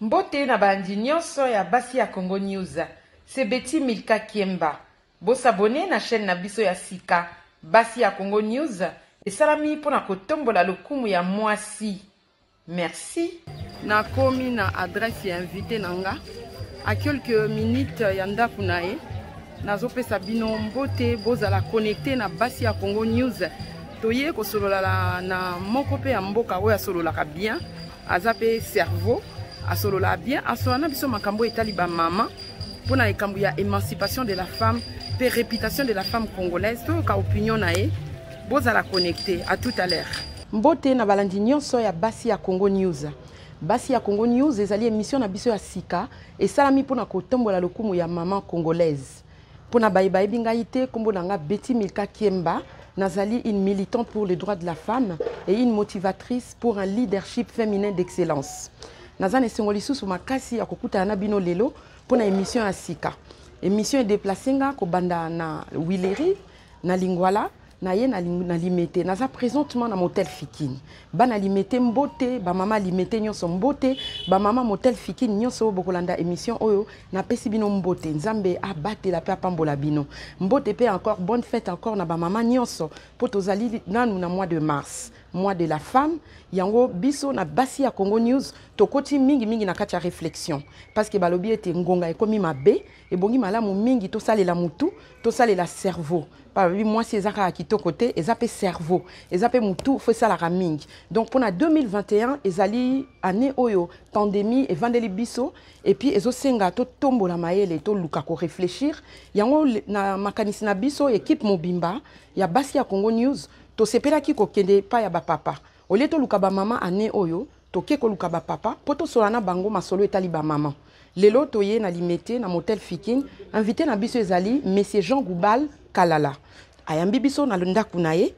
Mbote na bandi nyonso ya basi ya Congo News. C'est Betty Milka Kiemba. Bo s'abonner na chaîne na biso ya sika basi ya Congo News et salami pona kotombola lokumu ya mwasi. Merci. Na komi na adresse ya invité nanga à quelques minutes ya ndaku na ye nazopesa bino mbote bozala connecté na basi ya Congo News. Toye ko solola na moko pe ya mboka oyo asololaka bien azape cerveau asolola bien asolana biso makambo etali ba mama pona ekambo ya émancipation de la femme pe réputation de la femme congolaise to ka opinion na ye bozala connecté. À tout à l'heure. Mbote na balandi nyonso ya basi ya Congo News. Basi ya Congo News ezali émission na biso ya sika et salami pona kotombola lokumu ya maman congolaise. Pona bayiba ebingai te kombo nanga Betty Milka Kiemba. Nazali une militante pour les droits de la femme et une motivatrice pour un leadership féminin d'excellence. Nazane sengoli susu makasi ya kokuta na bino lelo pona émission ya sika. Émission est déplacée nga ko banda na Wileri na Lingwala na ye na limete naza présentement na motel Fikini. Bana limete mbote ba mama limete nyonso mbote ba mama motel Fikini nyonso bokolanda émission oyo na pesi bino mbote nzambe abate la pe apambola bino mbote pe encore bonne fête encore na ba mama nyonso po tozali nanu na mois de mars, mois de la femme yango biso na basi ya Congo News tokoti mingi na kati ya réflexion parce que balobi ete ngonga ekomi mabe et bongi malamu mingi to salela mutu to salela cerveau. Moi, c'est Zara qui côté, et zappé cerveau, et zappé moutou, fait ça la raming. Donc, pour 2021, ils allaient année oyo, pandémie, et vendeli biso, et puis ils ont senga to tombo la maëlle et to lukako réfléchir. Yango na makanisi na biso équipe mobimba, ya basi ya Congo News, to sepela ki ko kende pa ya ba papa. Au lieu to lukaba maman année oyo, to keko lukaba papa, poto solana bango masolo etali ba maman. Lelo toye na limité na motel Fikini, invité na biso ezali Monsieur Jean Goubal Kalala. Ayambi biso na ndako na ye,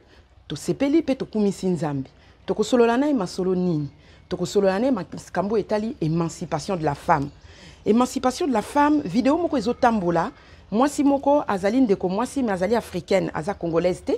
to sepeli pe to kumisi nzambe. To kosolola na masolo nini? To kosolola na makambo etali émancipation de la femme. Émancipation de la femme, vidéo moko ezotambola. Mwasi moko azali ndeko mwasi mais azali africaine, aza congolaise te.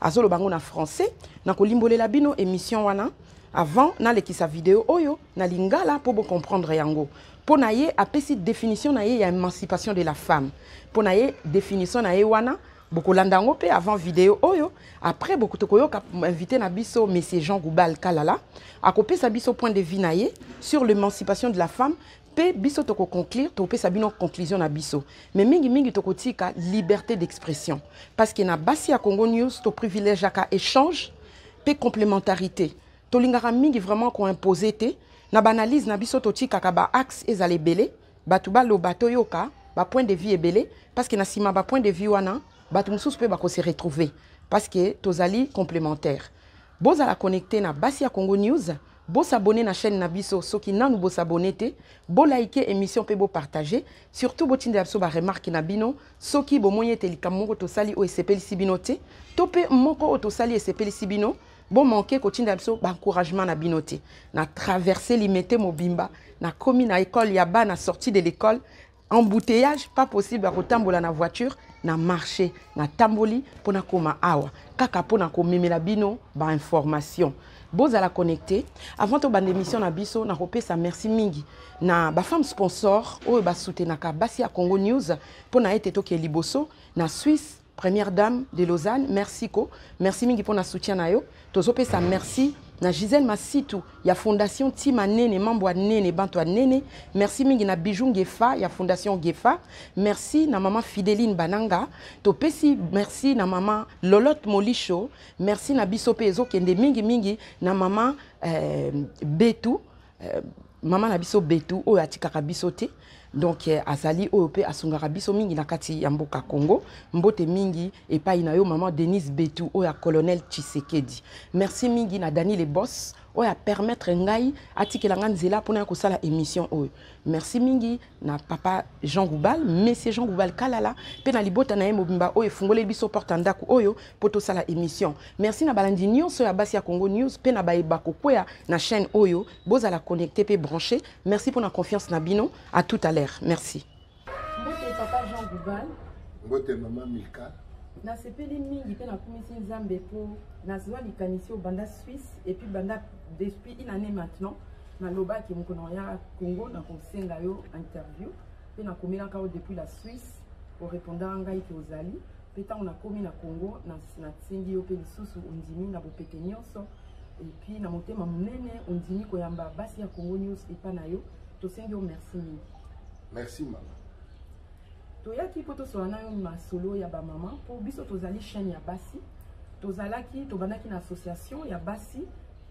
Azolo bango na français, na kolimbolela bino émission wana. Avant na lekisa vidéo oyo na lingala pour comprendre yango. Pour naye apesi définition na ye ya émancipation de la femme. Pour naye définition na ye wana bokolanda ngo pe avant vidéo oyo après beaucoup tokoyo ka invité na biso Monsieur Jean Goubal Kalala akopesa biso point de vue na ye sur l'émancipation de la femme pe biso toko conclure to pesa bino conclusion na biso mais mingi toko tika liberté d'expression parce que na basi ya Congo News to privilège aka échange pe complémentarité to lingara mingi vraiment ko imposer te na banalise na biso to tika ka ba axe ezale belé batu ba lo bato yoka ba point de vue ebelé parce que na sima ba point de vue wana batu mususu pe bako se retrouver parce que tozali complémentaire. Boza la connecter na basi ya Congo News, bo s'abonner na chaîne na biso soki nanu bo s'abonner te, bo liker émission pe bo partager, surtout bo tinde abso ba remarque na bino, soki bo moye te likamoko to sali o sepeli sibino te, tope moko o to sali e sepeli sibino, bo manquer ko tinde abso ba encouragement na bino te. Na traverser limité mobimba, na komi na école yaba na sortie de l'école. Embouteillage, pas possible à retambola na voiture, na marché, na tamboli, pour na koma awa. Kaka pour na komemela bino, ba information. Boz à la connecter. Avant to bande émission na biso, na repé sa merci mingi. Na ba femme sponsor, o ba soutenaka basi ya Congo News, pour na ete toke liboso, na Suisse, première dame de Lausanne, merci ko. Merci mingi pour na soutien na yo. Tozope sa merci. Na Gisèle Massitou, ya fondation Tima Nene, membre Nene, Banto Nene. Merci mingi na Bijou Gefa, ya fondation Gefa. Merci na maman Fideline Bananga. Topesi, merci na maman Lolotte Molicho. Merci na Bisope Ezo Kende mingi na maman Betou. Maman na Biso Betou, o atikaka bisote. Donc azali ope asungara biso mingi na kati ya mboka Congo mbote mingi et pa ina yo maman Denise Betou o ya colonel Tshisekedi. Merci mingi na Dani le boss o ya permettre ngai atikela nganzela pona ko sala émission o. Merci mingi na papa Jean Goubal, Monsieur Jean Goubal Kalala pe na libota na ye mobimba o efungole biso porta ndako oyo poto sala émission. Merci na balandi nyonso ya basi ya Congo News pe na baeba kokwea na chaîne oyo boza la connecter pe brancher. Merci pour la confiance na bino. À tout à l'heure. Merci. Mbote papa Jean Goubal. Mbote maman Milka. Na sepeli mingi pe na komisi nzambe po na zwa likanisi au banda Suisse et puis banda depuis une année maintenant na loba ki mkono ya Congo na konsenga yo interview pe na komela kao depuis la Suisse pour répondre ngai ki ozali pe tango na komi na Congo na tsengi yo pe lisusu ondimi na bopete nyonso et puis na motema munene ondimi koyamba basi ya Congo News epa na yo to sengi yo merci mingi. Merci maman. Toyaki poto soana yo masolo ya ba maman pour biso tozali chaîne ya basi tozalaki tobandaki na association ya basi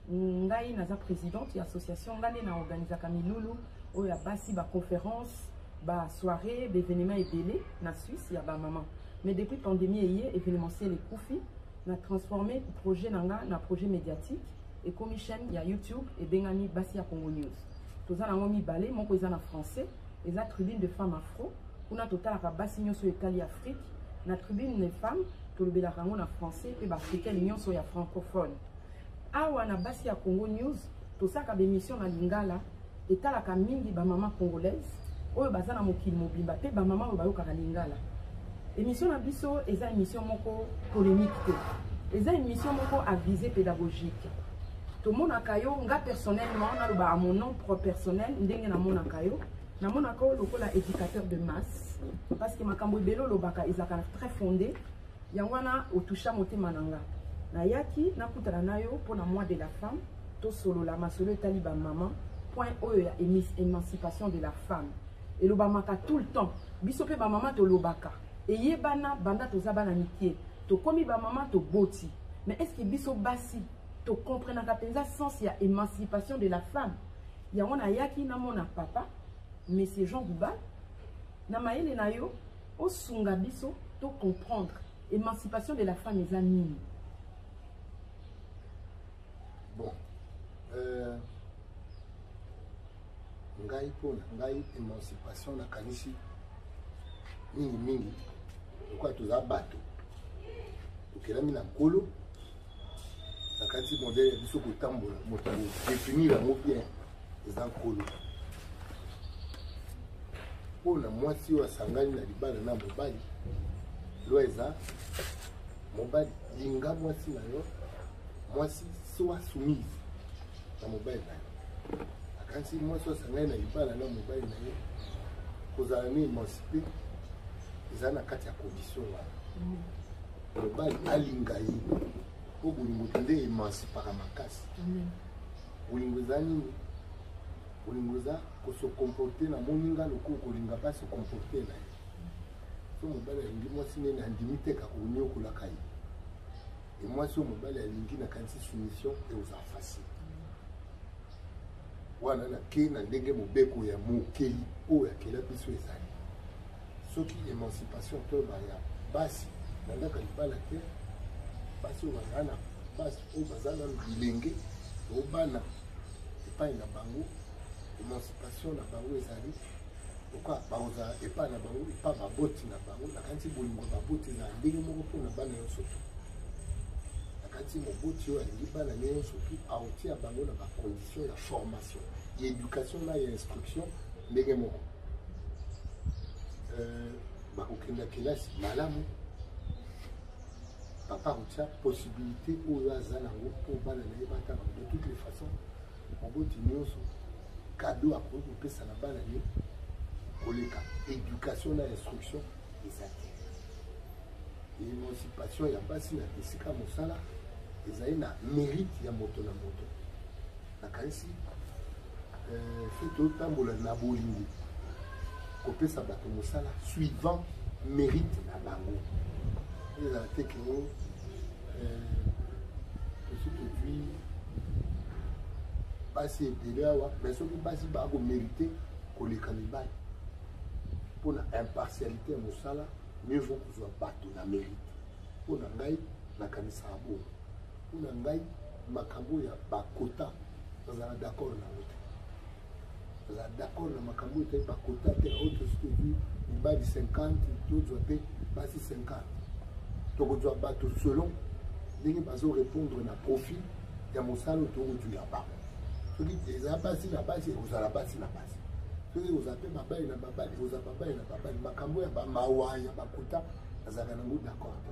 ngai naza présidente ya association ngane na organisaka milulu oyo ya basi ba conférence ba soirée ba événement ebele na Suisse ya ba maman mais depuis pandémie eye événementiel ekufi na transformé projet nanga na projet médiatique et comme chaîne ya YouTube et bengani basi ya Congo News toza nango mibale moko eza na français eza tribune de femmes afro kuna totalaka basi nyonso etali Afrique na tribune des femmes tolobelaka yango na français pe ba africaine nyonso ya francophone. Awa na basi ya Congo News tosaka bémission na lingala etalaka mingi ba maman congolaise oyo baza na mokili mobimba pe ba maman oyo bayokaka lingala. Émission na biso eza émission moko polémique te eza émission moko à visée pédagogique tomonaka yo nga personnellement naloba à mon nom propre personnel ndenge na monaka yo na monaka yo lokola éducateur de masse parce que makambo ebelo lobaka ezaka très fondé yangwana otusha motema nanga na yaki nakutana nayo pour na mois de la femme to solo la masolo etali ba maman point oyo ya émancipation de la femme et lobamaka tout le temps biso pe ba maman to lobaka et yebana banda to zabana mikie to komi ba maman to boti mais est-ce que biso basi to comprenaka penza sens ya émancipation de la femme yangona yaki na mona papa monsieur Jean Goubal na maele na yo osunga biso to comprendre émancipation de la femme eza nini. Bon, ngai pona ngai émancipation na kanisi mingi kwa toza bato okelami na nkolo na kati modele biso kotambola moto définir yango bien eza nkolo mpona mwasi oyo asangani na libala na mobali lo eza mobali linga mwasi na yo mwasi soit soumise na mobali na yo akansi mwasi oyo asangani na libala na mobali na yo kozala ni émancipé eza na kati ya condition wana mobali alinga ye po bolingo te nde émancipaka makasi bolingo eza nini bolingo eza kosekomporte na moninga lokola kolinga basi komporte na ye so mobali alingi mwasi nene andimi te kaka koniokolaka ye e mwasi oyo mobali alingi na kanisi soumission eoza facile wana nake na ndenge mobeko ya mokeli oyo akela biso ezali soki émancipation to baya basi nandaka libala te basi oyo bazala na basi oyo bazala na bilenge obana epai na bango émancipation na bango ezali pourquoi baoza epai na bango epa baboti na bango nakanisi bolingo baboti na ndenge moko mpona bana nyonso tu nakanisi moboti oyo alingi bana nyonso tu aotia bango na bacondition ya formation ya éducation na ya instruction ndenge moko bakokenda kelasi malamu papa akotia possibilité oyo aza nango mpo bana na ye batanga de toutes les façons moboti nyonso cadeau akoki kopesa na bana ye koleka éducation na instruction eza te émancipation ya basi na esika mosala ezali na mérite ya moto na moto nakanisi fe totambola na bolingo kopesa bato mosala suivant mérite na bango ezala te kengo tosi tozwi basi ebele awa mais soki basi bakomérite koleka mibali mpona impartialité ya mosala mieux vaut kozwa bato na mérite mpona ngai nakanisaka bongo mpona ngai makambo ya bakota bazala d'accord nango te bazala d'accord na makambo etali bakota te na oyo tosi tozwi mibali 50 tozwa mpe basi 50 tokozwa bato selon ndenge bazorépondre na profil ya mosala oyo tokozwila bango soki ezala basi na basi ekozala basi na basi soki ekozala mpe babali na babali ekozala babali na babali makambo ya bamawa ya bakota azalaka nango d'accord te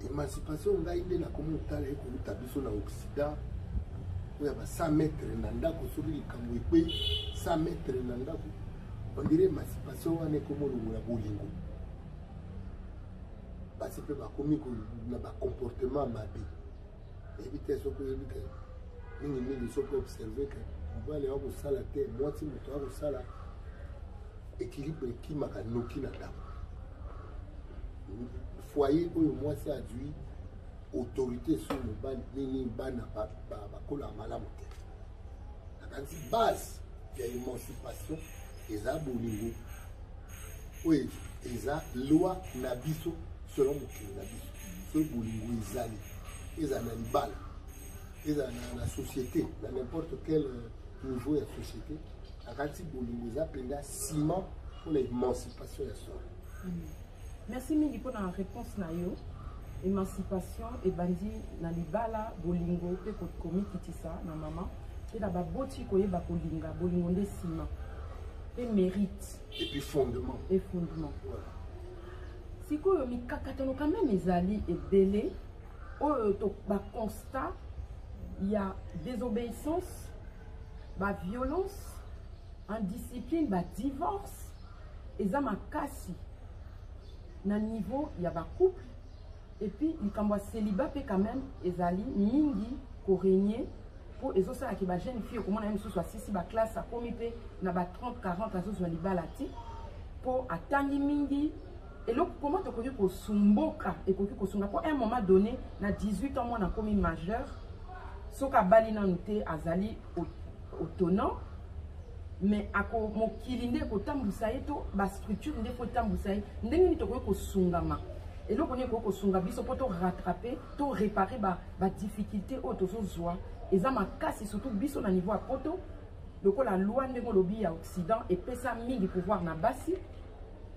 émancipation ngai nde nakomi otala ekoluta biso na occident oya ba 100 mètres na ndako soki likambo ekwe 100 mètres na ndako on dirait émancipation wana ekomolongola bolingo basi mpe bakomi na bacomportement mabe eyebi te soki oyebi ke mingimingi soki observe ke mobali akosala te mwasi moto akosala équilibre ekimaka noki na ndako foyer oyo mwasi adui autorité sur mobali nini bana bakola malamu te nakanisi base ya émancipation eza bolingo oyo eza loi na biso selon mokili na biso soki bolingo ezali eza na libala eza na société na n'importe quel niveau ya société nakanisi bolingo eza mpenza ciment pour l'émancipation ya solo. Merci mingi pour la réponse na yo. Émancipation et bandi na libala bolingo pe ko komi kitisa na mama et la baboti ko yeba ko linga bolingo nde ciment et mérite et puis fondement voilà. Siko yo mikakatono quand même ezali ebele o to ba constat il y a désobéissance, ba violence, indiscipline, ba divorce eza makasi na niveau ya ba couple. Et puis, il y a célibat quand même, ezali mingi ko régner pour les autres qui ba jeune fille comment même soit si ba classe a commis pe na ba 30 40 azo zo libalati pour atangi mingi et donc comment to ko sumboka et ko sunga pour un moment donné na 18 ans moi na commis majeur soka bali na nté azali autonome mais ako mokilinde ko tambusa eto ba structure nde ko tambusa ndenge ni to ko sungama. Et là, on est au Sunga biso pour rattraper, pour réparer la difficulté au Tozozoa. Et ça m'a cassé surtout biso na niveau à poto. Donc la loi de lobby à Occident et pesa mingi pouvoir na basi.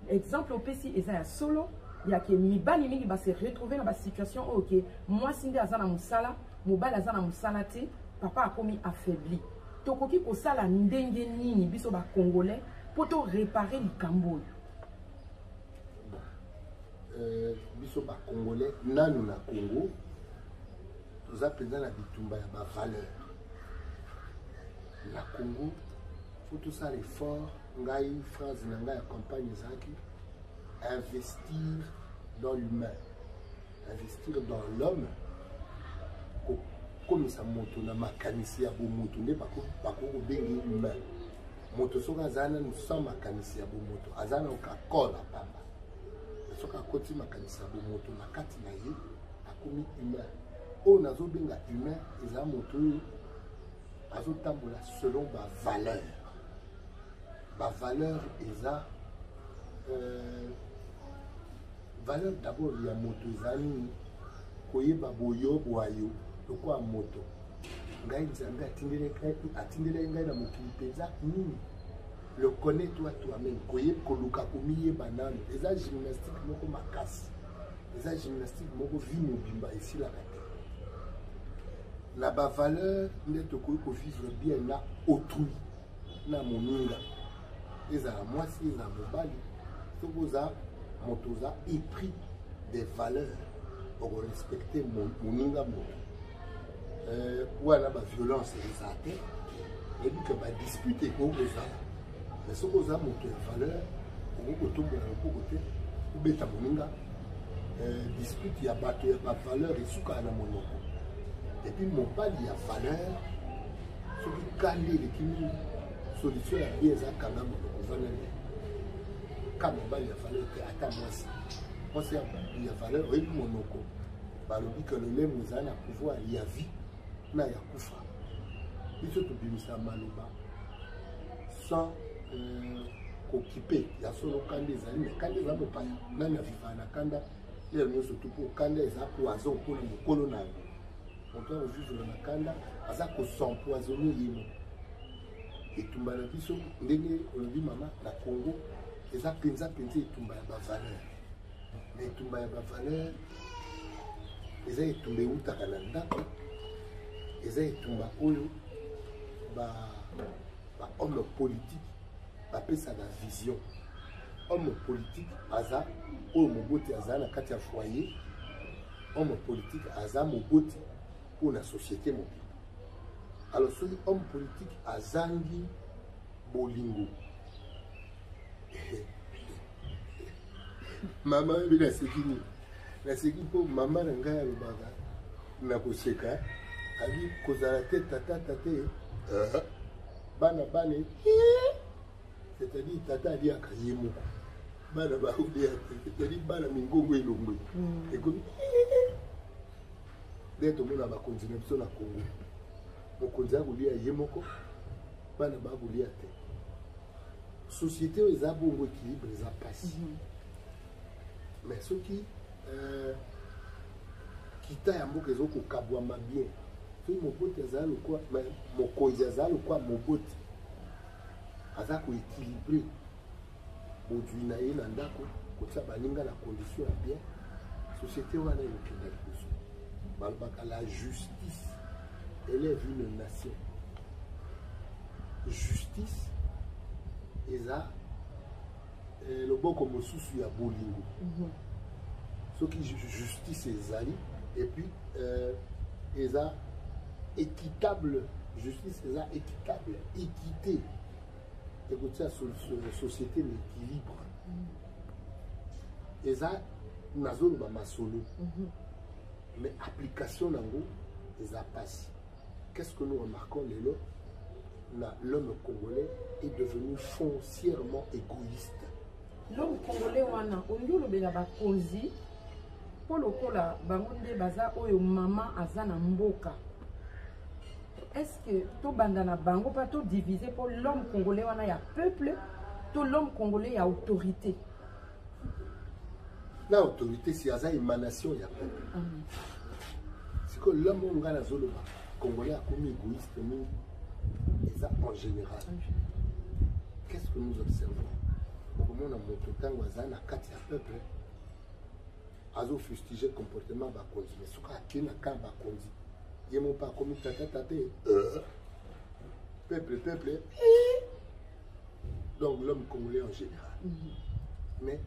Exemple au PC et ça solo, il y a que mi bani mingi va se retrouver dans la situation OK. Moi sinde azana musala, mobile azana musala te, papa a commis affaibli. Tokoki ko sala ndenge nini biso ba congolais pour to réparer le Cambodge. Biso ba congolais nanu na Congo toza penza na bitumba ya ba valeur na Congo faut tout ça l'effort ngai phrase na ngai ya campagne zaki investir dans l'humain, investir dans l'homme comme ça moto na makanisi ya bo moto nde bako bengi humain moto soka zana nous sommes makanisi ya bo moto azana okakola pamba soka koti makanisa bo moto na kati na ye akomi humain o nazo benga humain eza moto azo tambola selon ba valeur eza valeur d'abord ya moto ezali koyeba boyo boyo lokwa moto ngai nzambe atindele ngai na mokili penza nini le connais toi-même koye koluka komiye banane eza gymnastique moko makasi eza gymnastique moko vie mobimba ici la kate na ba valeur nde tokoki ko vivre bien na autrui na moninga ezala mwasi ezala mobali sokoza moto oza épris des valeurs pour respecter moninga moto wana ba violence eza te ebi ke ba dispute kokozala mais ce que vous avez montré la valeur, vous avez montré la valeur, dispute, il y a la valeur et ce qu'il y a monoko. Et puis mon père, il y a valeur, ce qui calme les solution à bien ça quand même valeur. Quand mon père il y a valeur, attends moi si. Moi c'est il y a valeur, oui monoko. Bah le dit que le même nous a un pouvoir, il y a vie, na ya kufa. Il se trouve bien ça maloba. Sans occupé ya solo kanda ezali mais kanda eza mopaya nani aviva na kanda lelo nyonso tu mpo kanda eza poison mpona mokolo na yo moto akovivre na kanda aza kosempoisonne ye mo etumba na biso ndenge olobi mama na Congo eza mpenza etumba ya bavaleur mais etumba ya bavaleur eza etumba eutaka na ndako eza etumba oyo ba homme politique bapesa na vision homme politique aza oyo moboti aza na kati ya foyer homme politique aza moboti pour la société mobile Alors, celui homme politique a zangi bolingo. Maman, il a ce qui la ce qui pour maman n'anga le baga na koseka ali kozala te tata tate bana bane c'est-à-dire tata ali akayemo bana ba oubia c'est-à-dire bana mingongo elongwe et comme d'être mon ba continuer sur la Congo mon konza kolia yemoko bana ba kolia te société eza bongo équilibre eza passe mais ce qui kita ya mboka ezo kokabwama bien soki mobote azala lokwa mokonzi azala lokwa mobote aza koéquilibre bodwi na ye na ndako kotia baninga na condition ya bien société wana ekokenda liboso balobaka la justice élève une nation justice eza loboko mosusu ya bolingo soki justice ezali et puis eza équitable justice eza équitable équité ekotia société l'équilibre eza nazoloba masolo mais application nango eza pasi. Qu'est-ce que nous remarquons lelo l'homme congolais est devenu foncièrement égoïste. L'homme congolais wana ondolo bela bakonzi pour lokola bangonde baza oyo mama azana mboka. Est-ce que to bandana bango pas to diviser pour l'homme congolais wana ya peuple to l'homme congolais ya autorité. La autorité c'est aza émanation ya peuple. C'est que l'homme ngana zoloba congolais a comme égoïste mais ça en général. Qu'est-ce que nous observons? Comment on a montré tant que na kati ya peuple azo fustiger comportement ba konzi mais soka kina ka ba konzi yemo pas comme tata peuple donc l'homme congolais en général mais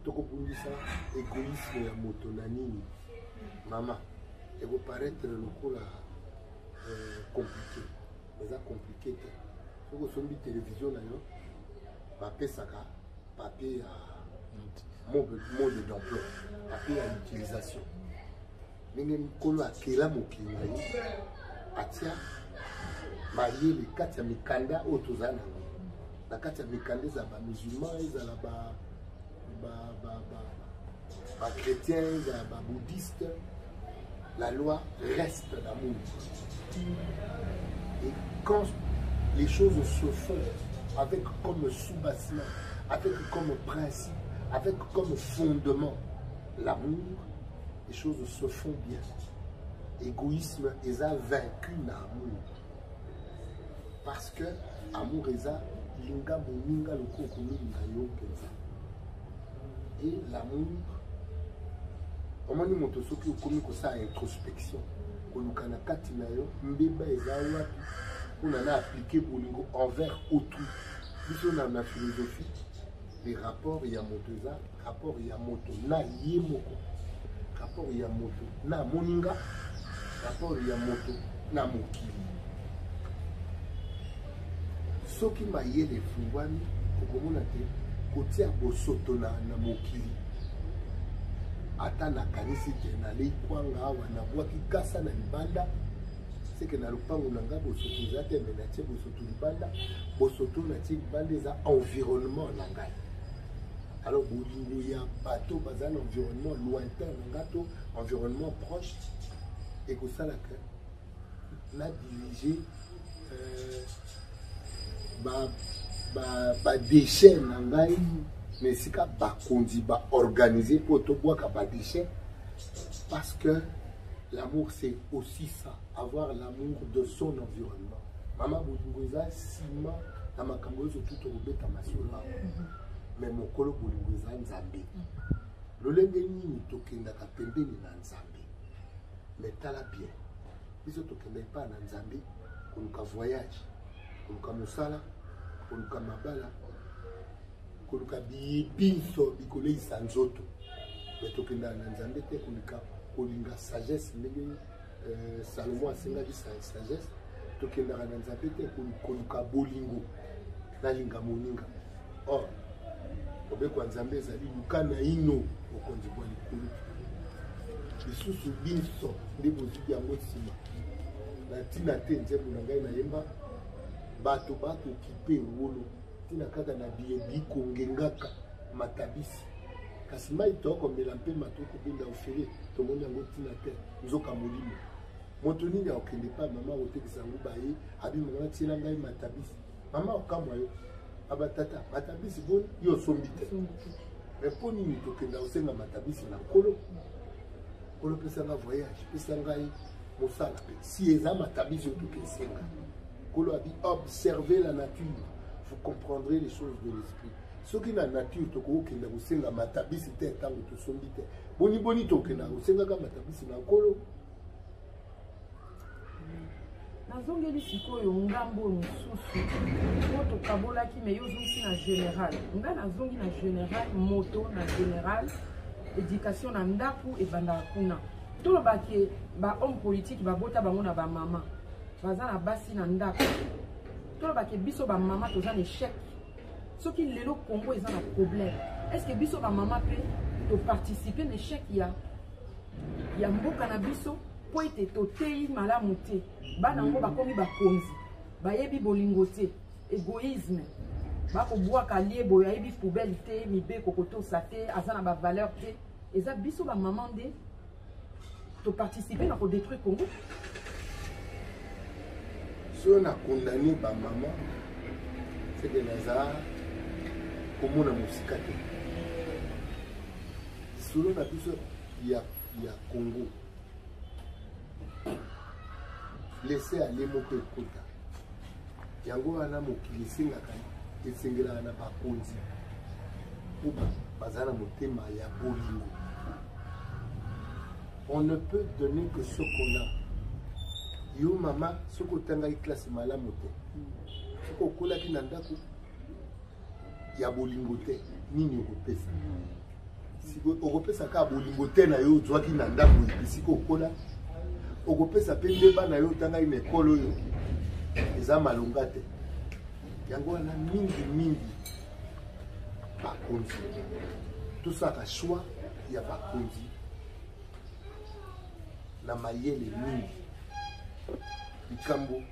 toko bundisa égoïsme ya moto na nini maman et vous paraître lokola compliqué mais ça compliqué te soko sombi télévision na yo ba pesaka papier à mode d'emploi, papier à l'utilisation. Nous avons akela mokili na ye atia marié les quatre ya mikanda otozana na kati ya mikanda za ba musulman ezala ba chrétien ezala ba bouddhiste. La loi reste d'amour. Et quand les choses se font avec comme sous-bassement, avec comme principe, avec comme fondement l'amour, les choses se font bien. Égoïsme est vaincu l'amour. Parce que l'amour est linga boninga le et l'amour, omoni moto soki okomi kosa introspection kolukana kati na yo mbeba eza wapi mpona na appliquer bolingo envers autrui. Biso na philosophie les rapports ya moto eza rapport ya moto na ye moko, rapport ya moto na moninga, rapport ya moto na mokili. Soki mayele efungwami okomona te kotia bosoto na mokili ata na kanisi te na lei kwanga awa na bwaki kasa na libanda seke na lupango na nga bosoto eza te me natie bosoto libanda bosoto natie libanda eza environnement na ngai. Alors bolingo ya bato baza na environnement lointain na nga to environnement proche ekosalaka na diriger ba déchet na ngai mais si ka bakondi ba organiser pour to boaka ba déchet parce que l'amour c'est aussi ça, avoir l'amour de son environnement. Mama bolingo eza sima na makambo zo tout obeta masolo mais mokolo bolingo eza nzambe lolenge nini tokendaka pembeni na nzambe mais tala bien biso tokendaka pa na nzambe koluka voyage koluka mosala koluka mabala koluka biso bikoleisa nzoto mais tokendaka na nzambe te koluka kolinga sagesse ndenge Salomon asengaki sagesse tokendaka na nzambe te koluka bolingo nalinga moninga. Or obekwa nzambe ezali luka na ino okonzi bwa likolo lisusu biso nde bozwi yango nsima na ntina te nzembo na ngai nayemba bato bakokipe ngolo ntina kaka na biebi kongengaka matabisi kasi mai tokomela mpe mato kobenda ofele tomoni yango ntina te nzoka molimo moto nini akokende pa mama otekisa yango baye abi mama tiela ngai matabisi mama okamwa yo abatata matabisi boni yo sombi te me mpo nini tokenda kosenga matabisi na nkolo nkolo pesa nga voyage pesa ngai mosala mpe si eza matabisi oyo tokesenga nkolo abi observez la nature vous comprendrez les choses de l'esprit soki na nature tokokenda kosenga matabisi te ntango tosombi te boni tokenda kosengaka matabisi na nkolo. nazongeli sikoyo ngambo mosusu po tokabolaki me yo ozongisi na général nga nazongi na général moto na général éducation na ndako ebandaka kuna tolobaki bahomme politique babota bango na bamama baza na basi na ndako tolobaki biso bamama toza na échec soki lelo Congo eza na problème est-ce que biso bamama mpe toparticipe na échec ya mboka na biso po ete toteyi malamu te bana ngo bakomi bakonzi bayebi bolingo te égoïsme bakobwaka liebo yayebi poubelle te mibeko kotosa te aza na bavaleur te eza biso bamama nde toparticipe na kodétruire Congo. So na condamné bamama seke naza komona mosika te solo na biso ya Congo laisser aller moko ekota yango wana mokili esengelaka na bakonzi po baza na motema ya bolingo. On ne peut donner que ce qu'on a. Yo mama soko tangaki classe malamu te soko okolaki na ndako ya bolingo te nini okopesa siko okopesa ka bolingo te na yo ozwaki na ndako siko okola okopesa pe nde bana yo otangaki na ekolo oyo eza malonga te yango wana mingi bakonzi tosaka choix ya bakonzi na mayele mingi likambo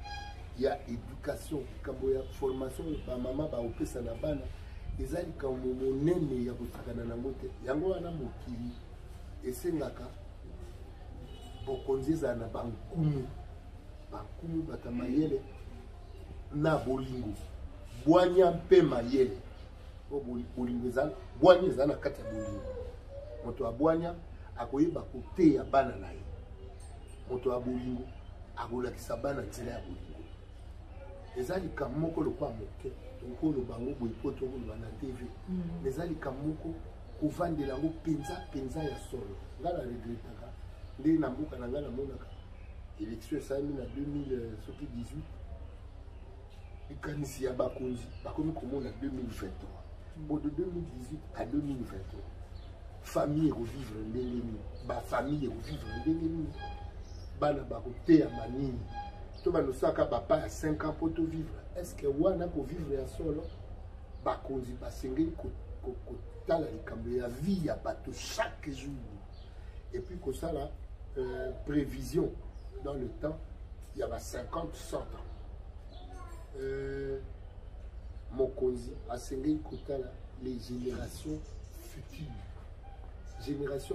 ya éducation likambo ya formation bamama baopesa na bana eza likambo monene ya kosakana nango te yango wana mokili esengaka bokonzi ezala na bankumu bata mayele na bolingo bwanya mpe mayele bolingo ezala bwanya ezala na kati ya bolingo moto abwanya akoyeba koteya bana na ye moto ya bolingo akolakisa bana nzela ya bolingo eza likambo moko lokwa moke tokolo bango boye po tokoloba na tv mais eza likambo moko kovandela yango mpenza ya solo nga na regretaka nde na mboka na nga namonaka élection esalami na 2018 likanisi ya bakonzi bakomi komona 2023 bo de 2018 à 2023 famille ekovivre ndenge nini bafamille ekovivre ndenge nini bana bakoteya manini to banosaka bapa ya 5 ans po tovivre est-ce que wana kovivre ya solo bakonzi basengeli kotala likambo ya vie ya bato chaque jour et puis kosala prévision dans le temps il y a 50-100 ans mokonzi asengeli kotala les générations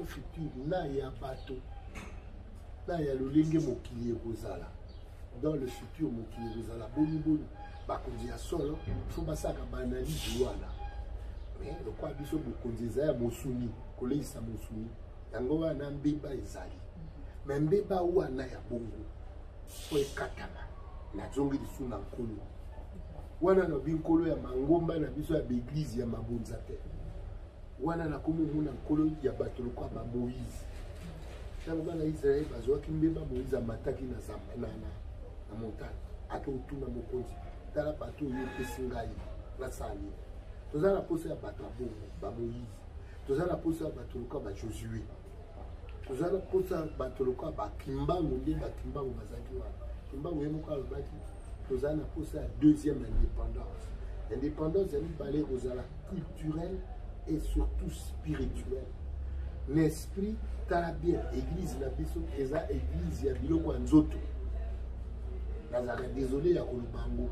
futures na ya bato na ya lolenge mokili ekozala dans le futur mokili ekozala boni bakonzi ya solo fo basaka baanalyse wana mais lokwa biso bokonzi eza ya mosuni koleisa mosuni yango wana mbeba ezali mais mbeba wana ya bongo fo ekatama nazongi lisu na nkolo wana na binkolo ya mangomba na biso ya beglise ya mabonza te wana na komi mona nkolo ya bato lokwa ba Moïse ntango bana Israel bazwaki mbeba Moïse amataki na montagne ake otuna mokonzi tala bato oyo epesi ngai nasali toza na posa ya bato ya bongo ba Moïse toza na posa ya bato lokwa ba Josué toza na posa ya bato lokwa bakimbangu nde bakimbangu bazalaki wana mbango ye moko alobaki toza na posa ya deuxième indépendance. Indépendance ya mibale kozala culturelle et surtout spirituelle. L'esprit tala bien église na biso eza église ya biloko ya nzoto. Nazaka désolé ya kolobango.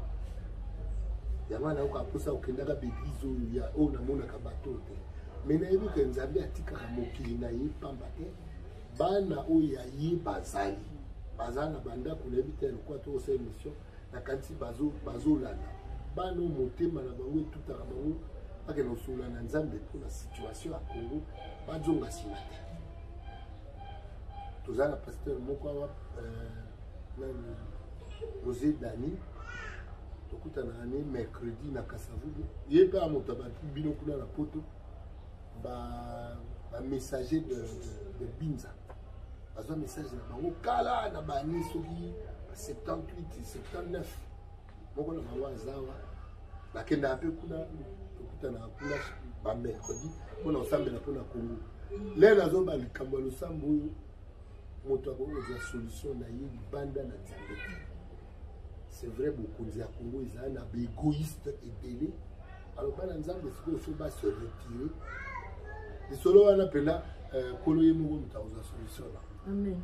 Yango na koposa okendaka beglise oyo ya oyo namonaka bato te. Mais nayebi ke Nzambe atikaka mokili na ye pamba te bana oyo ya ye bazali. Bazana bandako nayebi te lokwa to osala émission na kanti bazolanda. Bana motema na bango etutaka bango ake na osula na Nzambe mpona situation ya Congo bazonga nsima te. Toza na pasteur moko awa José Dani tokutana ane mercredi na Kasavubu ye mpe amoto bino kuna na poto ba messager de Binza bazwa message na bango kala na bani soki 78 79 moko na bango azawa bakenda mpe kuna tokutana kuna ba mercredi mpona osambela mpona Congo lelo nazoba likambo ya losambo oyo moto akokozwa solution na ye libanda na Nzambe. C'est vrai, beaucoup de Congo, ils ont des égoïstes et délais. Alors, par exemple, il faut se retirer. Et solo, on appelle là, Kolo Yemou, nous avons une solution là. Amen.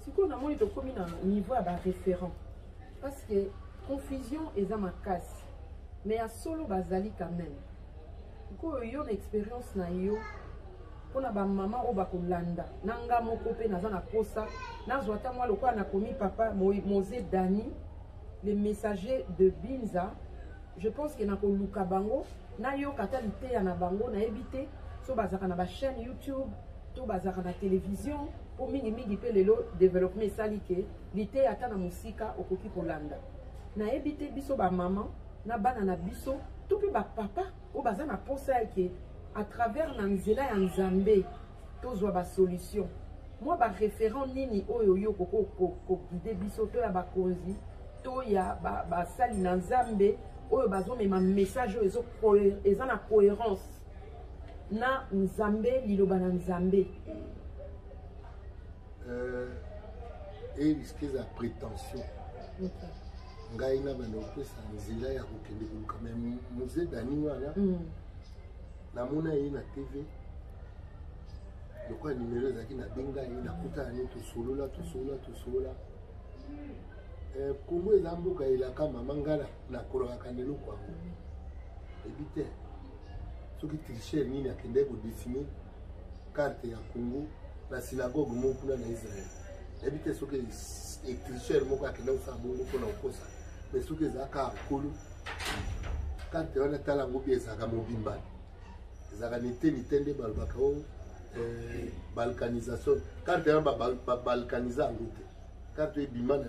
Si on a moins de commun niveau à référent, parce que confusion est à ma casse, mais à solo bazali quand même. Quand il y a une expérience na yo, pour na ba maman ou ba kolanda, nanga moko pe na zana posa, na zwata moi lokwa na komi papa Mosé Dani. Les messagers de Binza, je pense que na ko luka bango na yo katalité ya na bango na ebité so bazaka na ba chaîne YouTube to bazaka na télévision pour mingi pe lelo développement salike lité ata na musika okoki kolanda na ebité biso ba maman na bana na biso to pe ba papa o baza na posa ke à travers na nzela ya Nzambe to zwa ba solution moi ba référent nini oyo yo ko guider biso to ya ba konzi to ya ba sali na Nzambe oyo bazomema message oyo eza na cohérence na Nzambe liloba na Nzambe et risquer la prétention ngai na bana opesa nzela ya kokende koluka mais Mosé Dani wana namona ye na TV lokwa numéro ezalaki na benga ye nakutana ne tosolola Congo eza mboka elaka mama ngala na kolaka na eloko yango ebi te soki tricher nini akende kodesine carte ya Congo na synagogue moko kuna na Israel ebi te soki tricher moko akende kosala bongo mpona kokosa mais soki ezalaka akolo carte wana tala yango bi ezalaka mobimba ezalaka nite nde balobaka o balkanisation carte wana babalkaniza yango te carte ebima na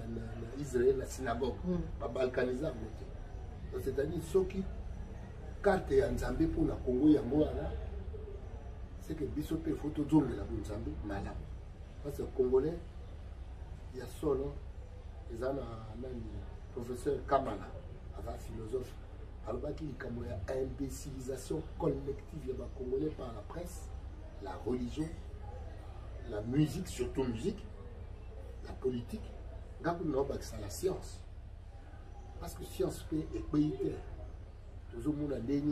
Israël la synagogue babalkaniza yango te c'est-à-dire soki carte ya Nzambe mpona Congo yango wana c'est que biso mpe fo tozongela Nzambe malamu parce que congolais ya solo eza na nani professeur Kamala aza philosophe alobaki likambo ya imbécilisation collective ya bacongolais par la presse la religion la musique surtout musique la politique, c'est la science. Parce que la science est payée. Tout le monde a des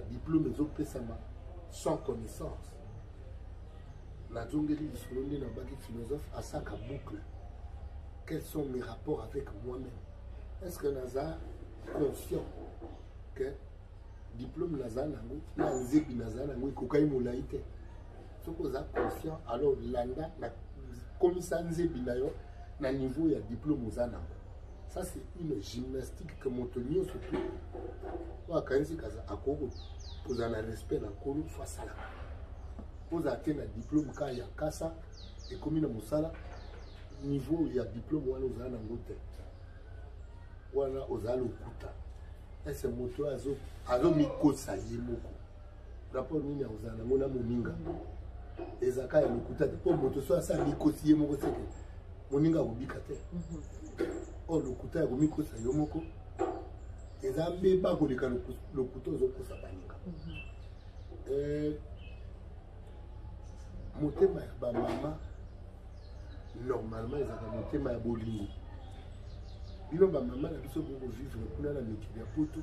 diplômes sans connaissance. La jungle philosophe à ça qu'à boucle. Quels sont mes rapports avec moi-même? Est-ce que Naza conscient que diplôme Naza nango, na nzebi Naza nango ikokai molaite. Ce que Naza conscient alors landa na comme ça nzebinayo na niveau ya diplôme uzana. Ça c'est une gymnastique que montonio surtout wa kanzi kaza akoko pour un respect na kolo soit sala. Pour atteindre un diplôme ka ya kasa et comme na musala niveau ya diplôme wana uzana ngote. Wana ozalo kuta. Ese moto azo mikosa yemoko. Rapport nini ya uzana ngona moninga. Ezaka ya lokuta po moto so asa mikosi yemoko seke moninga obika te o lokuta ya komikosa yomoko ezambe ba koleka lokuta ozokosa baninga motema ya bamama normalement ezaka motema ya bolingo bino ba mama na biso boko vivre kuna na mikili ya poto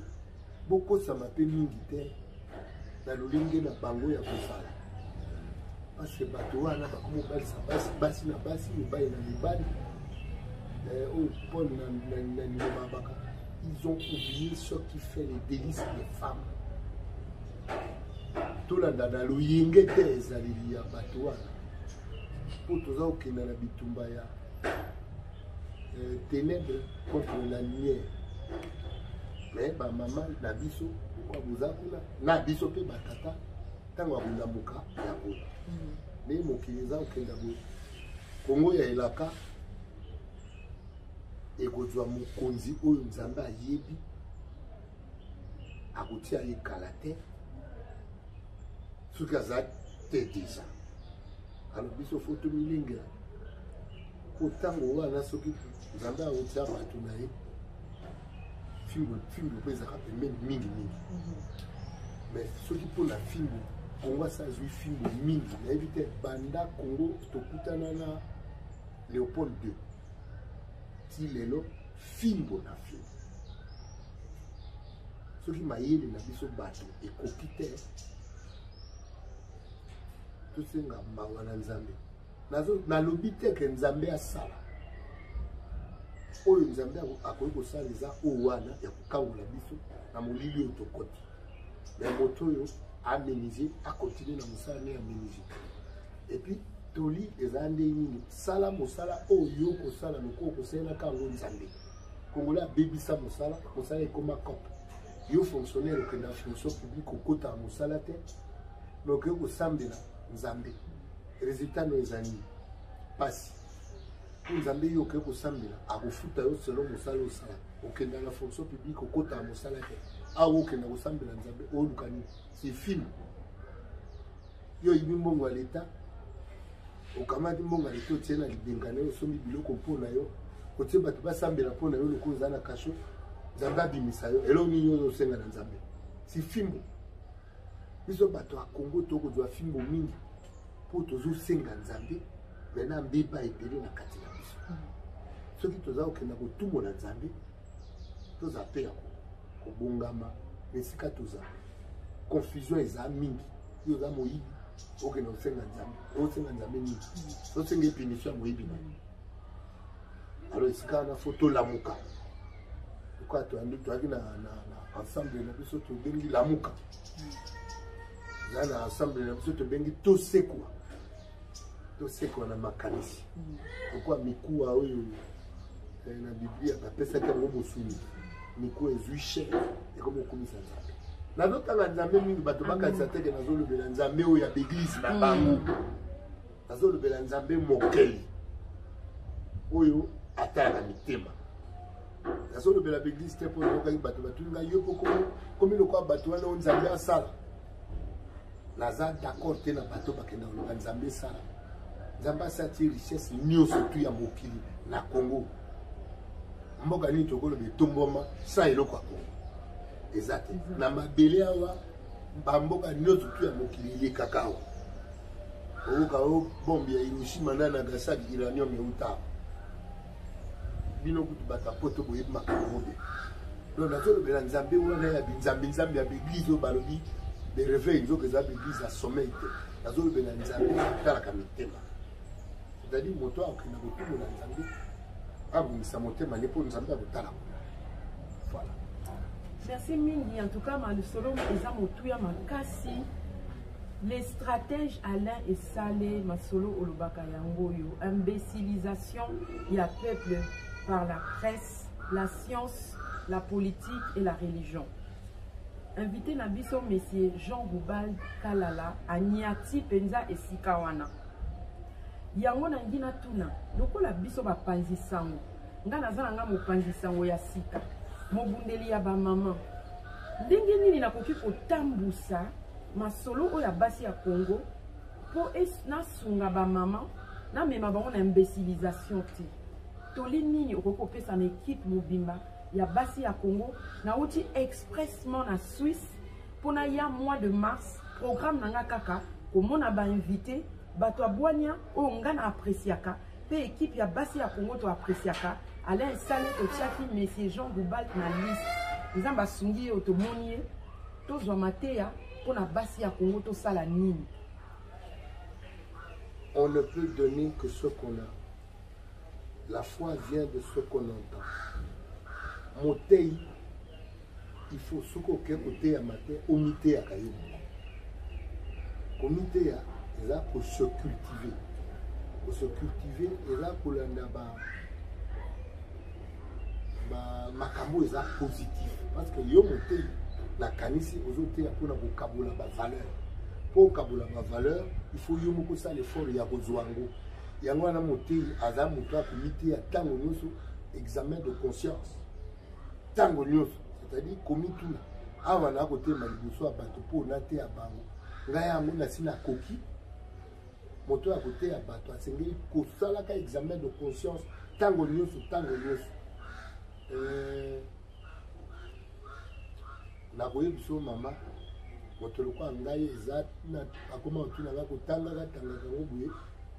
boko sama pe mingi te na lolenge na bango ya kosala parce que bato wana bakomo balisa basi na basi mibali na mibali Paul na ils ont oublié ce qui fait les délices des femmes. Tout le monde a l'ouyenge des aliliya bato wana pour tous ceux qui n'ont bitumba ya ténèbres contre la lumière. Mais ba maman na biso kwa buzakuna na biso pe batata tango abundamuka ya bona. Mais mokiliza okenda bo Kongo ya elaka ekozwa mokonzi oyo nzambe ayebi akotia ye kala te soki aza te deja alo biso foto milingela po ntango wana soki nzambe akotia bato na ye fimbo mpo ezaka pembeni mingi mais soki mpona fimbo Kongo asa azwi fimbo mingi nayebi te banda Kongo tokutana na Léopold II ti lelo fimbo na fimbo soki mayele na biso bato ekoki te tosenga mawa na nzambe nalobi te ke nzambe asala oyo nzambe akoki kosala eza oyo wana ya kokangola biso na molili oyo tokoti me moto oyo aménige akontinue na mosala ne aménige epuis toli eza nde nini sala mosala oyo kosala loko kosalela kango nzambe kongola abebisa mosala ekoma cope yo fonctionnaire okenda fonction publique okota mosala te me okoki kosambela nzambe résultat no eza nini pasi po nzambe yo okoki kosambela akofuta yo selo mosala osala okenda na fonction publique okota mosala te awa okenda kosambela nzambe oluka nini c'est film yo yibi mbongo ya leta okamati mbongo ya leta otie na libenga na yo osombi biloko mpo na yo kotie bato basambela mpo na yo lokola oza na kasho nzambe abimisa yo elo nini oyo osenga na nzambe si fimbo biso bato ya Kongo tokozwa fimbo mingi mpo tozosenga nzambe mena mbeba ebele na kati na biso soki toza kokenda kotumbola nzambe toza pe ya kobongama esika toza confusion eza mingi yo oza moyibi okenda kosenga nzambe nini tosenga epinition ya moyibi na alors esika wana fo tolamuka kwa toyaki na ensemble na biso tobengi lamuka na ensemble na biso tobengi tosekwa na makanisi pourquoi mikuwa oyo na biblia bapesaki yango mosuni mikuwa ezwi cher ekomi okomisa nzambe nazotanga nzambe mingi bato bakanisa teke nazolobela nzambe oyo ya beglise na bango nazolobela nzambe mokeli oyo atala mitema nazolobela beglise te mpo nakokaki bato batulinga yo mpo komi lokola bato wana oyo nzambe asala naza d'accord te na bato bakenda koloba nzambe esala nzambe asati richesse nyonso tu ya mokili na Congo mboka nini tokoloba etomboma sa eloko ya Congo eza te na mabele awa bamboka nyonso tu ya mokili elekaka awa oyoka oyo bombe ya Hiroshima na Nagasaki uranium euta bino kutu bato apoto boyebi makambo obe donc nazolobela nzambe wana ya nzambe ya beglise oyo balobi de réveil nzoka eza beglise ya sommeil te nazolobela nzambe atalaka mitema c'est-à-dire moto akokenda kotumbola nzambe abungisa motema ne mpo nzambe akotala voilà. Merci mingi en tout cas malusolo eza motuya makasi les stratèges Alain et Salé masolo olobaka yango yo imbécilisation ya peuple par la presse, la science, la politique et la religion. Invité na biso monsieur Jean Goubal Kalala aniati penza esika wana. Yango na ngina tuna lokola biso bapanzi sango. Nga nazala nga mopanzi sango ya sika. Mobundeli ya ba mama. Ndenge nini nakoki kotambusa masolo oya basi ya Congo po na sunga ba mama na mema bango na imbécilisation ti. Toli nini okoko pesa na équipe mobimba ya basi ya Congo na uti expressement na Suisse pour na ya mois de mars programme nanga kaka komona ba invité bato abwanya o nga na apreciaka pe équipe ya basi ya Congo to apreciaka Alain Sale otiaki Monsieur Jean Goubal na liste. Nzamba sungi otomoni tozwa mateya pona basi ya Congo to sala nini. On ne peut donner que ce qu'on a. La foi vient de ce qu'on entend. Motei, il faut ce qu'on côté à matin, omité à Kayoum. Comité à là pour se cultiver. Pour se cultiver, et là pour l'andaba. Makambo est positif. Parce que yo moté, la canisse, aux autres, pour la vocabulaire, la valeur. Pour vocabulaire, la valeur, il faut yo moko ça l'effort, ya kozwango. Yango na moté, aza moto a comité à tango nyoso, examen de conscience. Tango nyoso, c'est-à-dire comité là. Avant na côté malibuso a bato pour naté à bango. Ngaya mona sina koki. Moto à côté à bato a sengeli ko sala ka examen de conscience. Tango nyoso, tango nyoso. Na koye biso mama moto lokwa ngai eza na akoma otuna ga kotanga ga tanga ga ngobuye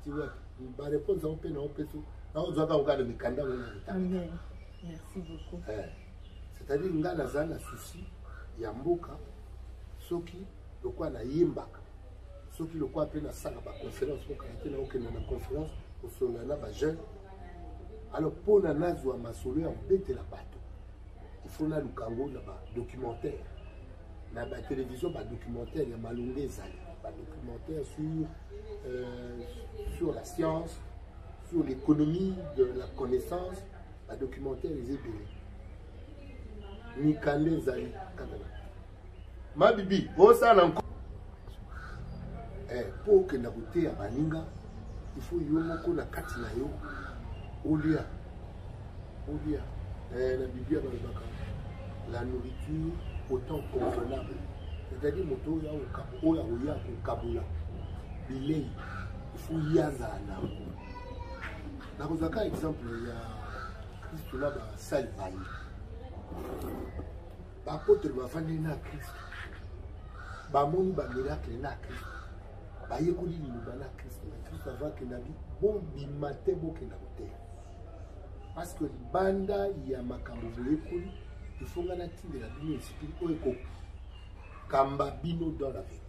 tiwa ba réponse on peut na opeso na ozaka ngala mikanda ngana kotanga. Merci beaucoup. C'est-à-dire ngala za na souci ya mboka soki lokwa na yimbaka soki lokwa pe na sala ba conférence ko kanate na okena na conférence au solana ba jeune. Alors pour la nazwa masolo ya mbete la bato il faut na lukango na ba documentaire na ba télévision ba documentaire ya malunge ezali ba documentaire sur la science, sur l'économie de la connaissance, ba documentaire ezebele ni kande ezali katana ma bibi osana nko pour que na côté ya baninga il faut yo moko na kati na yo Olia, la Bible la nourriture autant convenable. C'est-à-dire moto ya oya oya kabula. Bilei, il faut yazana. Na kozaka exemple ya Christ là ba salvaille. Ba apôtre ba fandi na Christ. Ba moni ba miracle na Christ. Ba yekoli liloba na Christ. Christ avant que nabi bon bimate bokenda kote. Parce que banda ya makambo boyekoli il faut ngana tinde la bino esprit oeko kamba bino dans la vérité.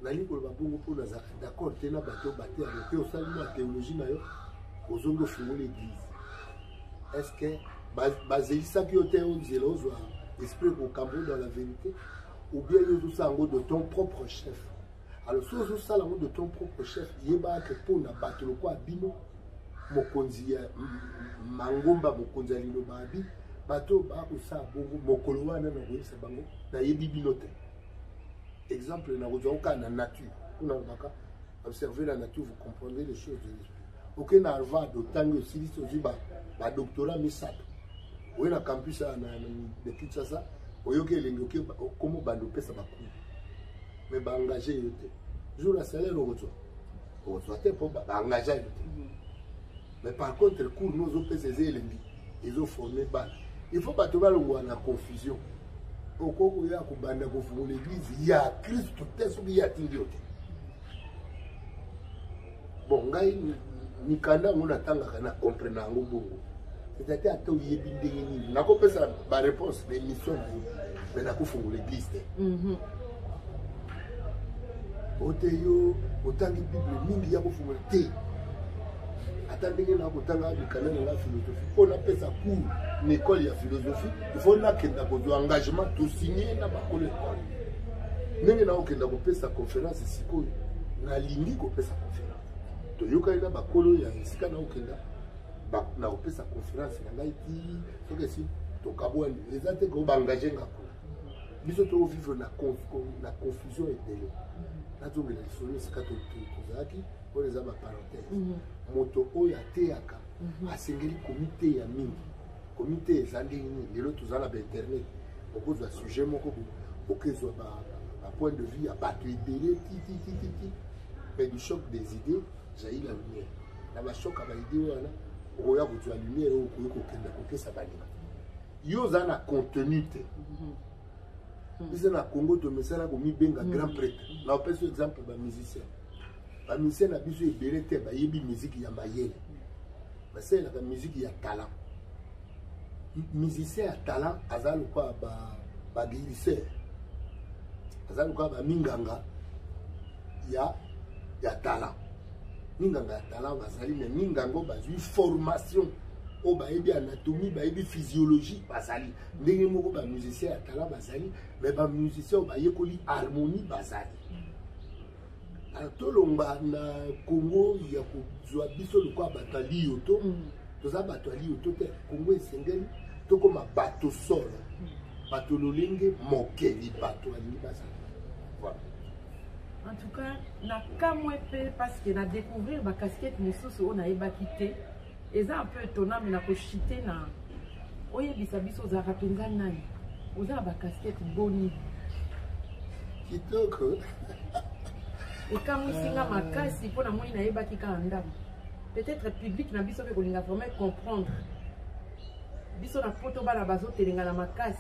Nali ko ba bongo po naza d'accord tena bato baté avec au salut la théologie na yo ozongo fungo l'église. Est-ce que basé ça qui était au zélozo esprit ko kambo dans la vérité ou bien yo ça en de ton propre chef. Alors si vous ça de ton propre chef yeba que pour na bato lo kwa bino mokonzi ya mangomba mokonzi ya lino babi bato ba usa bongo mokolo wana na koyisa bango na yebi binote. Exemple na rozoka na nature kuna baka observer la nature vous comprendrez les choses de l'esprit. Aucun arva de tango siliso ziba ba doctorat misato oui na campus na de Kinshasa oyoke elengoke comme bando pesa baku mais ba engagé yote jour la salaire au te pour ba engagé yote. Mais par contre, le cours nous opère ces éléments, ils ont formé balle. Il faut pas te voir la confusion. Au cours où il y a l'église, il y a Christ tout est ce qu'il y a t'idiote. Bon, ni kanda on attend la comprendre en bongo. C'est-à-dire que tu y es bindé. Na ko pesa ba réponse les missions mais na ko fongo l'église. Oteyo, otangi Bible mingi ya ko fongo té. Attendez na kotanga bikana na philosophie on appelle ça cours une école de philosophie il faut na kenda ko engagement to signer na ba école nenge na okenda ko pesa conférence siko na lingi ko pesa conférence to yoka ina ba kolo ya sika na okenda ba na ko pesa conférence na ngai ti so que si to kabwani les ate ko ba engager ngako biso to vivre na confusion et délai na to ngela solo sika to zaki pour les aba parenthèse moto oyo ateyaka asengeli comité ya mingi comité ezali nini lelo tozala ba internet okozwa sujet moko okezwa ba point de vue ya bato ebele ti mais du choc des idées jaillit la lumière na ba choc ba idée wana oya kozwa lumière okoyi kokenda kokesa baninga yo oza na contenu te biso na Congo tomesala komibenga grand prêtre na opesa exemple ba musicien. La musicien a besoin de te ba yebi musique ya mayele. c'est la musique il y a talent musicien à talent azal quoi ba guérisseur azal quoi ba minganga il y a talent minganga talent bazali mais mingango bazui formation o ba ebi anatomie ba ebi physiologie bazali ndenge moko ba musicien à talent bazali mais ba musicien ba yekoli harmonie bazali tolonga na Congo ya kozwa biso lokwa batali yoto toza batali yoto te Congo esengeli tokoma bato solo bato lolenge mokeli bato alingi bazali voilà. En tout cas na kamwe pe parce que na découvrir ba casquette mosusu on a ebakité et ça un peu étonnant mais na ko chiter na oyebisa biso za rapenza nani oza ba casquette boni kitoko. Et quand on singa makasi pour la moyenne na yeba kika andam. Peut-être public na biso pe kolinga vraiment comprendre. Biso na poto ba la bazo telinga na makasi.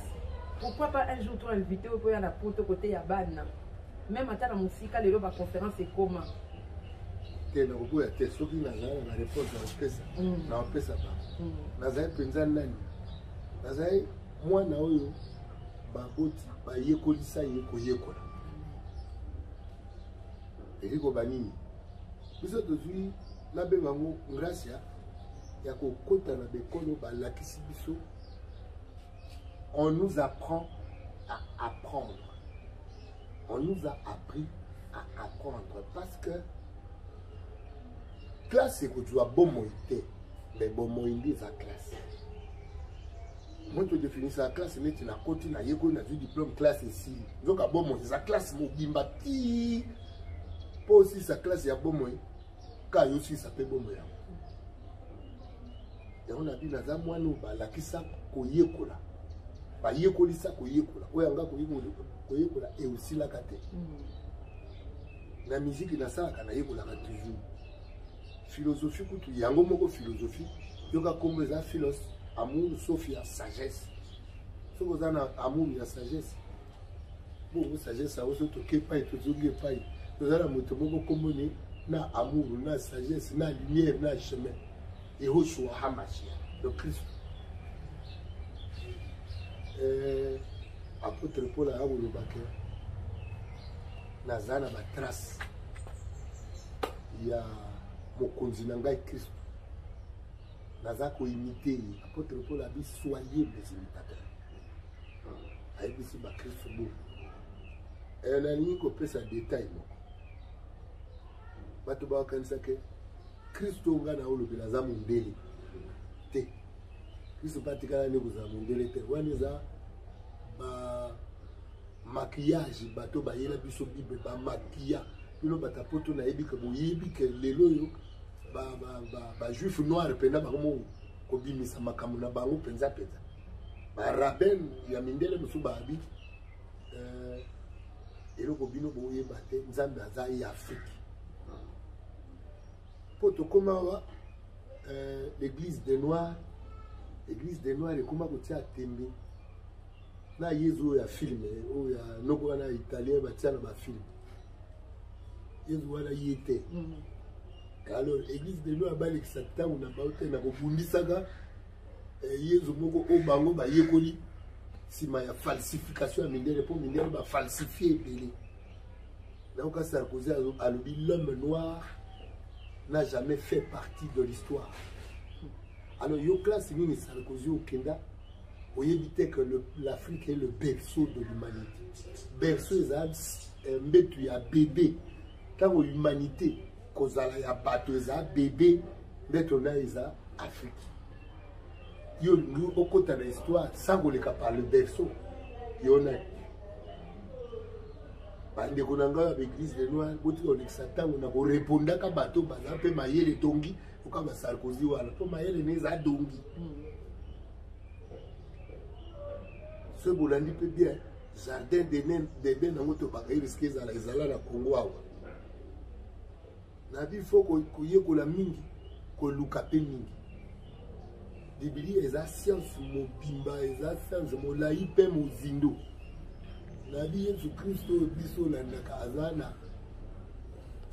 Pourquoi pas un jour toi invité au ya la poto côté ya bana. Même ata la musika lelo ba conférence et comment. Tena ko ya te soki na na réponse na pesa. Na pesa ba. Na zai penza nani. Na zai mwana oyo ba boti ba yekolisa yekola. Eriko banini biso tozwi na bengango grâce ya kokota na bekolo balakisi biso on nous apprend à apprendre on nous a appris à apprendre parce que classe ekozwa bomoi te mais bomoi nde eza classe moi to définir sa classe neti na koti na yeko na diplôme classe ici donc a bomoi eza classe mobimba ti aussi sa classe ya bomoy ka yo aussi ça peut bomoy et on a dit na za mwana ba lakisa koyekola ba yekolisa koyekola oyanga koyekola et aussi la kate la musique na ça kana yekola ka toujours philosophie kutu yango moko philosophie yoka kombo za philos amour sophia sagesse so kozana amour ya sagesse bon sagesse ça aussi to ke pas to zoge pas. Nous allons moto moko komoni na amour na sagesse na lumière na chemin et au choix hamashi le Christ apôtre Paul a le baké na zana ba trace ya mokonzi na ngai Christ naza ko imiter apôtre Paul a dit soyez des imitateurs ayebisi ba Christ bo et na lingi ko pesa détail moko bato bakanisa ke Kristo nga na olobela za mundele te Kristo patikala ne kuza mundele te wani za ba maquillage bato ba yela biso bible ba maquilla bino batapoto na yebi ke boyebi ke lelo yo ba juif noir penda ba mo ko bimisa makamu na bango penza ba rabbin ya mindele musu ba abi eloko bino boyeba te nzambe aza ya Afrique. Poto koma l'église des Noirs et comment kotia tembe na yezu ya film o ya noko na italien batia na ba film yezu wana yete alors l'église des Noirs ba l'exacta na ba hotel na kobundisaka yezu moko o bango ba yekoli sima ya falsification ya mindele po mindele ba falsifier belé donc Sarkozy a l'homme noir n'a jamais fait partie de l'histoire. Alors, yo classe ni Sarkozy au Kenda, vous évitez que l'Afrique est le berceau de l'humanité. Berceau est un bébé. Quand l'humanité, cause il y a bateau, bébé, maintenant il y a Afrique. Yo nous au côté de l'histoire, sans qu'on les capable le berceau, yo na. Bande konanga avec l'église des Noirs, boti on exata on a répondre ka bateau baza pe mayele tongi, ou ka ba Sarkozy wala, po mayele neza dongi. Ce bolandi peut bien jardin d'Éden na moto ba risquer za la ezala na Congo awa. Na bi faut ko yekola mingi, ko luka pe mingi. Biblia eza science mobimba, eza science molai pe mozindo. Na bi Yesu Kristo biso na ndaka azana.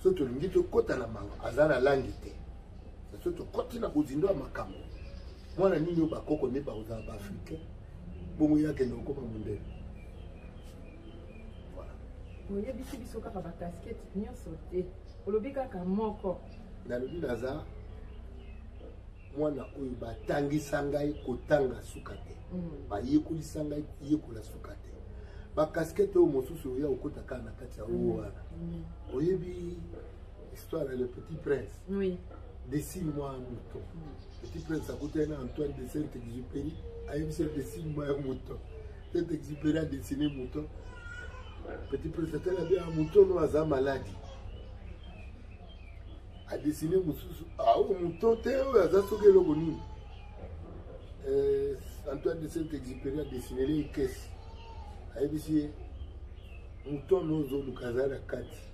So to lingi to kota na manga azana langi te. so tokoti na kozindo ya makambo mwana nini oyo bakoko nde bakozala baafricain bongo ye akende kokoma mondele. oyebisi biso kaka bakaskete nyonso te olobi kaka moko nalobi naza mwana oyo batangisa ngai kotanga suka te bayekolisa ngai yekola suka te bakaskete oyo mosusu oya okota kaka na kati ya oyo wana oyebi histoire ya le petit prince. Oui. Dessine-moi un mouton. Petit prince akutana na Antoine de Saint-Exupéry ayebisi dessine-moi un mouton. Saint-Exupéry a dessiné mouton. Petit prince atala bien un mouton no aza maladi a dessiné mosusu mouton te oyo aza soki eloko nini. Antoine de Saint-Exupéry a dessiné le ekesi ayebisi ye mouton no ozoluka aza na kati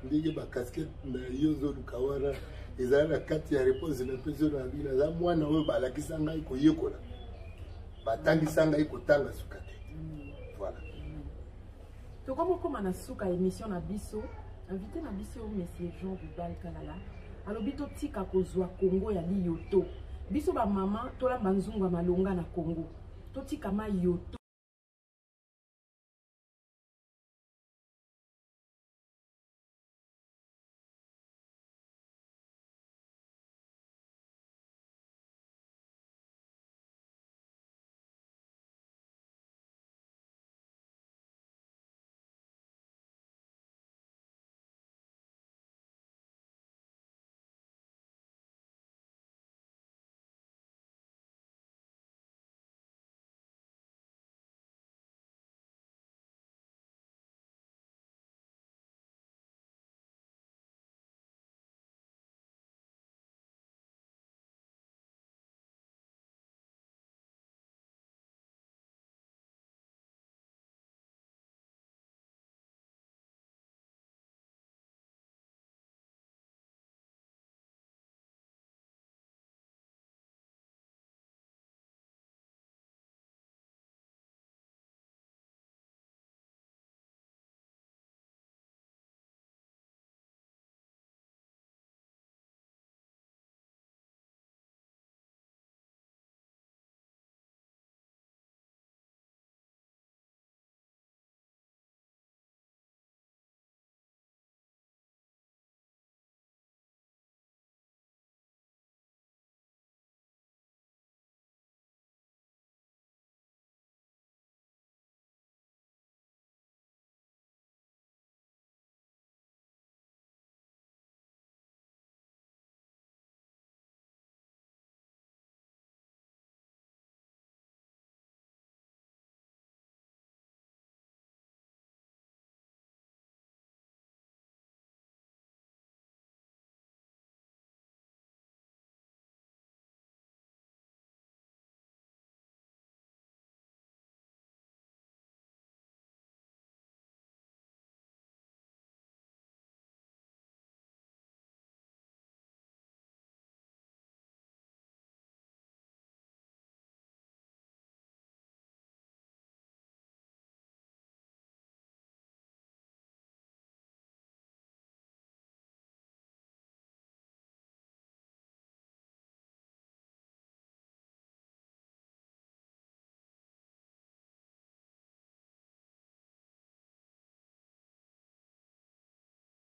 ndenge bakaskete na yo ozoluka wana ezala na kati ya réponse na pesi na bino aza mwana oyo balakisa ngai koyekola batangisa ngai kotanga suka te. Voilà. tokomokoma na suka émission na biso invité na biso monsieur Jean Bibal Kalala alobi totika kozwa Congo ya liyoto biso bamama tolamba nzungu ya malonga na Congo totika ma yoto